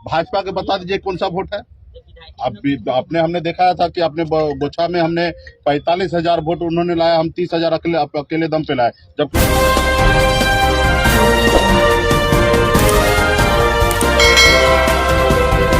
भाजपा के बता दीजिए कौन सा वोट है। अब भी आपने हमने देखा था कि अपने बोछा में हमने 45,000 वोट उन्होंने लाया, हम 30,000 अकेले दम पे लाए। जबकि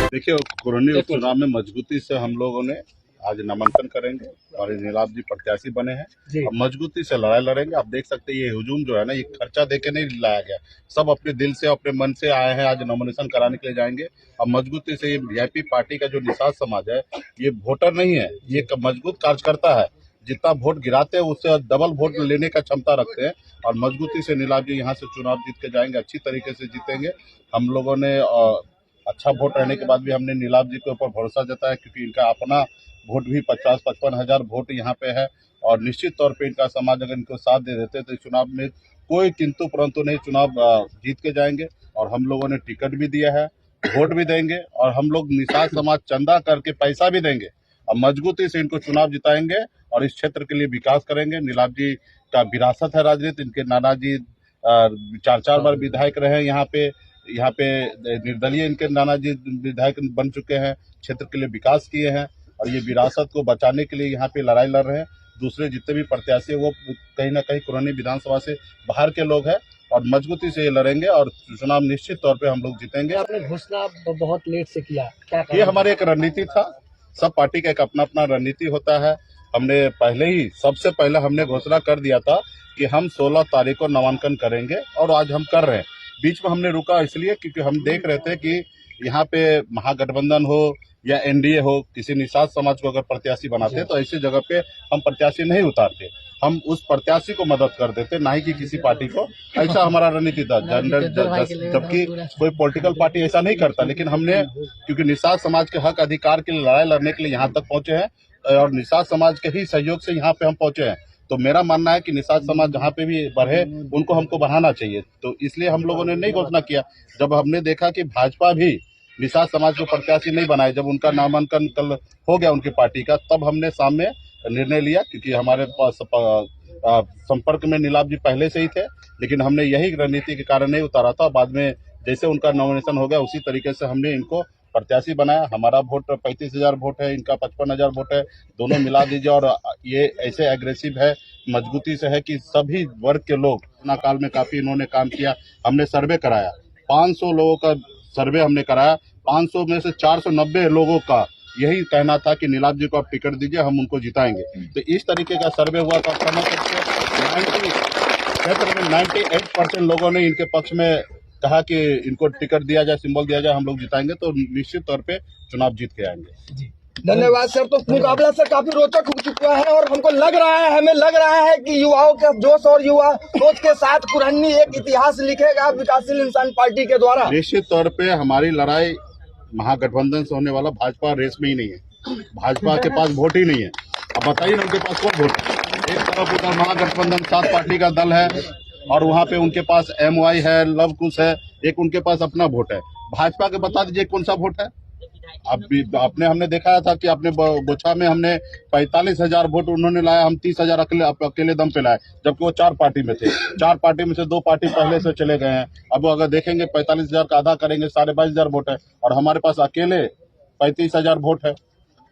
देखिए, कुरनी उपचुनाव में मजबूती से हम लोगों ने आज नामांकन करेंगे और नीलाभ जी प्रत्याशी बने हैं। अब मजबूती से लड़ाई लड़ेंगे। आप देख सकते हैं ये हुजूम जो है ना, ये खर्चा देके नहीं लाया गया, सब अपने दिल से अपने मन से आए हैं। आज नॉमिनेशन कराने के लिए जाएंगे। अब मजबूती से ये वीआईपी पार्टी का जो निषाद समाज है, ये वोटर नहीं है, ये एक मजबूत कार्यकर्ता है। जितना वोट गिराते हैं उससे डबल वोट लेने का क्षमता रखते हैं। और मजबूती से नीलाभ जी यहाँ से चुनाव जीत के जाएंगे, अच्छी तरीके से जीतेंगे। हम लोगों ने अच्छा वोट रहने के बाद भी हमने नीलाभ जी के ऊपर भरोसा जताया, क्योंकि इनका अपना वोट भी 50-55 हजार वोट यहाँ पे है। और निश्चित तौर पे इनका समाज अगर इनको साथ दे देते तो चुनाव में कोई किंतु परंतु नहीं, चुनाव जीत के जाएंगे। और हम लोगों ने टिकट भी दिया है, वोट भी देंगे, और हम लोग निषाद समाज चंदा करके पैसा भी देंगे। अब मजबूती से इनको चुनाव जिताएंगे और इस क्षेत्र के लिए विकास करेंगे। नीलाभ जी का विरासत है राजनीति। इनके नाना जी 4 बार विधायक रहे यहाँ पे निर्दलीय इनके नाना जी विधायक बन चुके हैं, क्षेत्र के लिए विकास किए हैं। और ये विरासत को बचाने के लिए यहाँ पे लड़ाई लड़ रहे हैं। दूसरे जितने भी प्रत्याशी वो कहीं ना कहीं कुरनी विधानसभा से बाहर के लोग हैं, और मजबूती से ये लड़ेंगे और चुनाव निश्चित तौर पे हम लोग जीतेंगे। आपने घोषणा बहुत लेट से किया, क्या ये हमारी एक रणनीति था। सब पार्टी का एक अपना अपना रणनीति होता है। हमने सबसे पहले हमने घोषणा कर दिया था कि हम 16 तारीख को नामांकन करेंगे, और आज हम कर रहे हैं। बीच में हमने रुका इसलिए क्योंकि हम देख रहे थे कि यहाँ पे महागठबंधन हो या एनडीए हो, किसी निषाद समाज को अगर प्रत्याशी बनाते तो ऐसी जगह पे हम प्रत्याशी नहीं उतारते, हम उस प्रत्याशी को मदद कर देते, ना ही कि किसी पार्टी को। ऐसा हमारा रणनीति था। जबकि कोई पॉलिटिकल पार्टी ऐसा नहीं करता, लेकिन हमने क्योंकि निषाद समाज के हक अधिकार के लिए लड़ाई लड़ने के लिए यहाँ तक पहुंचे हैं, और निषाद समाज के ही सहयोग से यहाँ पे हम पहुंचे हैं। तो मेरा मानना है कि निषाद समाज जहाँ पे भी बढ़े उनको हमको बढ़ाना चाहिए। तो इसलिए हम लोगों ने नहीं घोषणा किया। जब हमने देखा कि भाजपा भी निषाद समाज को प्रत्याशी नहीं बनाए, जब उनका नामांकन कल हो गया उनकी पार्टी का, तब हमने सामने निर्णय लिया। क्योंकि हमारे पास संपर्क में नीलाभ जी पहले से ही थे, लेकिन हमने यही रणनीति के कारण नहीं उतारा था। बाद में जैसे उनका नॉमिनेशन हो गया उसी तरीके से हमने इनको प्रत्याशी बनाया। हमारा वोट 35,000 वोट है, इनका 55,000 वोट है, दोनों मिला दीजिए। और ये ऐसे एग्रेसिव है, मजबूती से है कि सभी वर्ग के लोग कोरोना काल में काफी इन्होंने काम किया। हमने सर्वे कराया, 500 लोगों का सर्वे हमने कराया। 500 में से 490 लोगों का यही कहना था कि नीलाभ जी को आप टिकट दीजिए, हम उनको जिताएंगे। तो इस तरीके का सर्वे हुआ था। समझ सकते 98% लोगों ने इनके पक्ष में कहा कि इनको टिकट दिया जाए, सिंबल दिया जाए, हम लोग जिताएंगे। तो निश्चित तौर पे चुनाव जीत के आएंगे। धन्यवाद सर। तो मुकाबला सर काफी रोचक हो चुका है, और हमें लग रहा है कि युवाओं के जोश और युवा सोच के साथ कुरनी एक इतिहास लिखेगा विकासशील इंसान पार्टी के द्वारा। निश्चित तौर पे हमारी लड़ाई महागठबंधन से होने वाला, भाजपा रेस में ही नहीं है। भाजपा के पास वोट ही नहीं है। अब बताइए ना उनके पास कौन वोट है। एक तरफ उधर महागठबंधन 7 पार्टी का दल है, और वहाँ पे उनके पास MY है, लव कुश है, एक उनके पास अपना वोट है। भाजपा के बता दीजिए कौन सा वोट है। अब भी हमने देखा था कि अपने बोछा में हमने 45,000 वोट उन्होंने लाया, हम 30,000 अकेले दम पे लाए। जबकि वो 4 पार्टी में थे, 4 पार्टी में से 2 पार्टी पहले से चले गए हैं। अब अगर देखेंगे 45,000 का आधा करेंगे 22,500 वोट है, और हमारे पास अकेले 35,000 वोट है।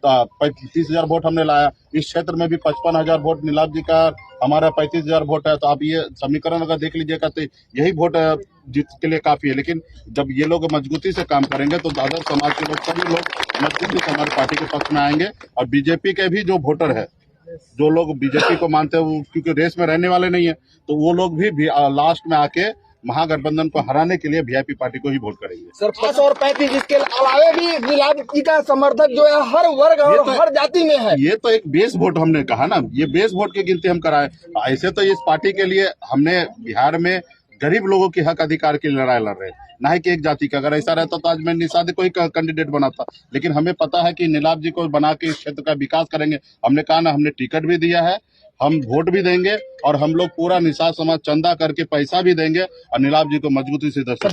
30,000 वोट हमने लाया। इस क्षेत्र में भी 55,000 वोट नीलाभ जी का, हमारा 35,000 वोट है। तो आप ये समीकरण अगर देख लीजिएगा तो यही वोट जीत के लिए काफी है। लेकिन जब ये लोग मजबूती से काम करेंगे तो अदर समाज के लोग, सभी लोग मजबूती से हमारी पार्टी के पक्ष में आएंगे। और बीजेपी के भी जो वोटर है, जो लोग बीजेपी को मानते हैं, वो क्योंकि रेस में रहने वाले नहीं है, तो वो लोग भी लास्ट में आके महागठबंधन को हराने के लिए वीआईपी पार्टी को ही वोट करेंगे। सर 5 और 35 इसके अलावा भी नीलाभ जी का समर्थक जो है हर वर्ग और हर जाति में है। ये तो एक बेस वोट हमने कहा ना, ये बेस वोट की गिनती हम कराए। ऐसे तो इस पार्टी के लिए हमने बिहार में गरीब लोगों के हक अधिकार की लड़ाई लड़ रहे हैं, ना ही कि एक जाति का। अगर ऐसा रहता तो आज मैं निषाद को ही कैंडिडेट बनाता। लेकिन हमें पता है कि नीलाभ जी को बना के इस क्षेत्र का विकास करेंगे। हमने कहा ना, हमने टिकट भी दिया है, हम वोट भी देंगे, और हम लोग पूरा निषाद समाज चंदा करके पैसा भी देंगे, और नीलाभ जी को मजबूती से दर्शक